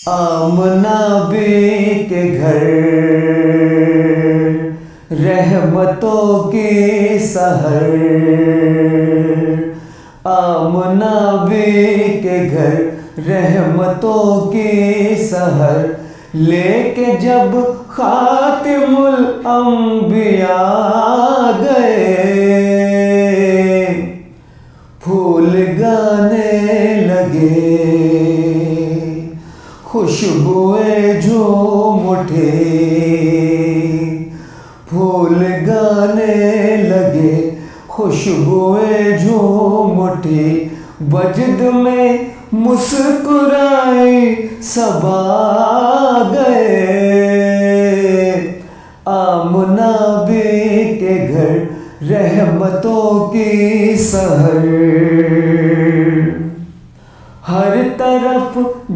आमना B के घर रहमतों की सहर, आमना बी के घर रहमतों की सहर, लेके जब खातिमुल अंबिया गए, फूल गाने लगे खुशबुएं झूम उठे, फूल गाने लगे खुशबुएं झूम उठी, वजद में मुस्कुराई सबा गए, आमना बी के घर रहमतों की सहर। हर तरफ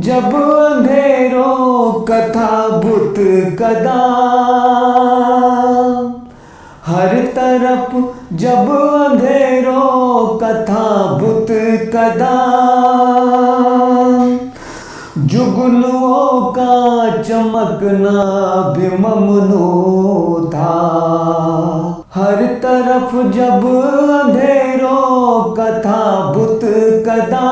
जब अंधेरों का था बुत कदा, हर तरफ जब अंधेरों का था बुत कदा, जुगनुओं का चमकना भी ममनू था, हर तरफ जब अंधेरों का था बुत कदा,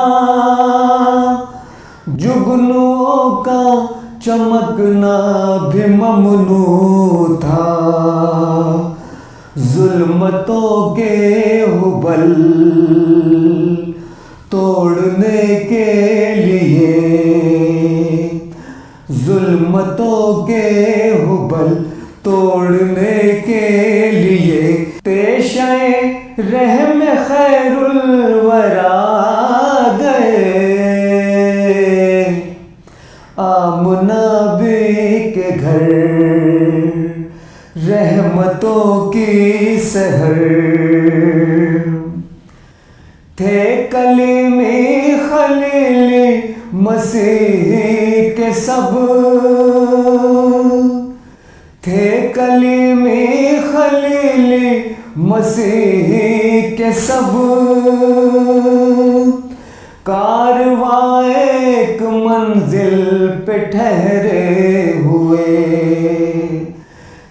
जुगनुओं का चमकना भी ममनू था, जुल्मतों के हुबल तोड़ने के लिए, जुल्मतों के हुबल तोड़ने के लिए, पेशे रहम खैरुल वरा गए, आमना बी के घर रहमतों की सहर। थे कलीमी खलीली मसीह के सब, थे कलीमी खलीली मसीह के सब, कारवां एक मंजिल पे ठहरे हुए,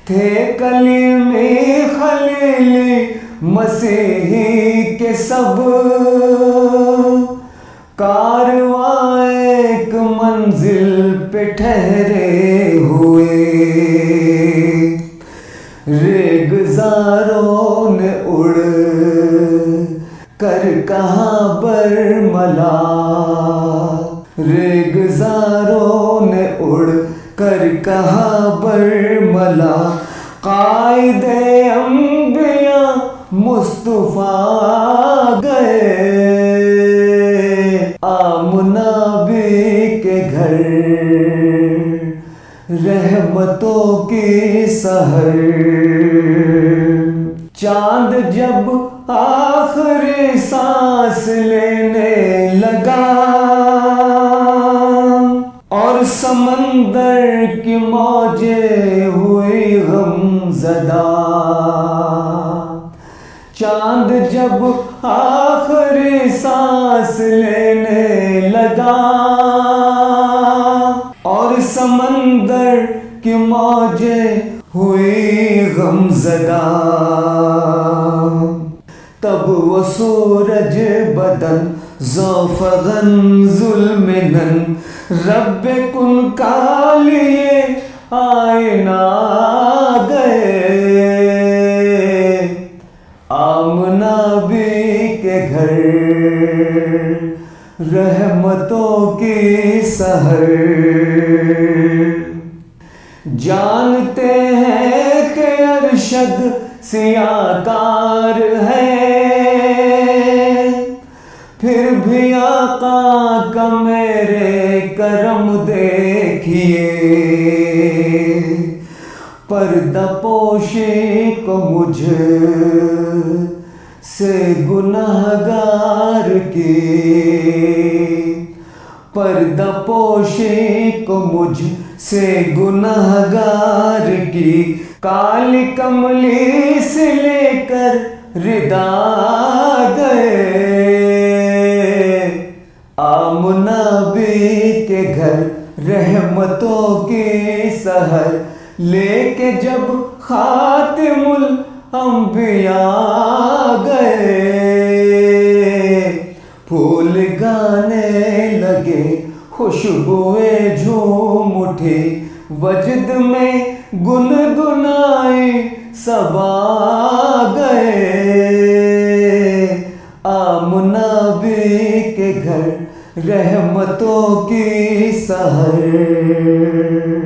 थे कलीमी खलीली मसीह के सब, कारवां एक मंजिल पे ठहरे हुए, रेगज़ारों ने उड़ कर कहाँ बरमला, रेगज़ारों ने उड़ कर कहाँ बरमला, कायदे अंबिया मुस्तफा गए, आमना बी के घर रहमतों की सहर। चांद जब आखिरी सांस लेने लगा और समंदर की मौजें हुई गमज़दा, चांद जब आखिरी सांस लेने लगा और समंदर की मौजें हुई गमज़दा, तब वो सूरज बदन ज़ौफ़गन ज़ुल्मिनन रब्बे कुन का लिए आईना गए, आमना बी के घर रहमतों की सहर। जानते हैं कि अरशद सियाकार है, फिर भी आका का मेरे करम देखिए, पर्दा पोशी को मुझ से गुनाहगार की, पर्दा पोशी को मुझ से गुनाहगार की, काली कमली से लेकर रिदा गए, आमना बी के घर रहमतों की सहर लेके जब खातिमुल अंबिया गए, फूल गाने लगे खुशबुएं झूम उठी, वजद में गुनगुनाए सबा गए। आमना भी के घर रहमतों की सहर।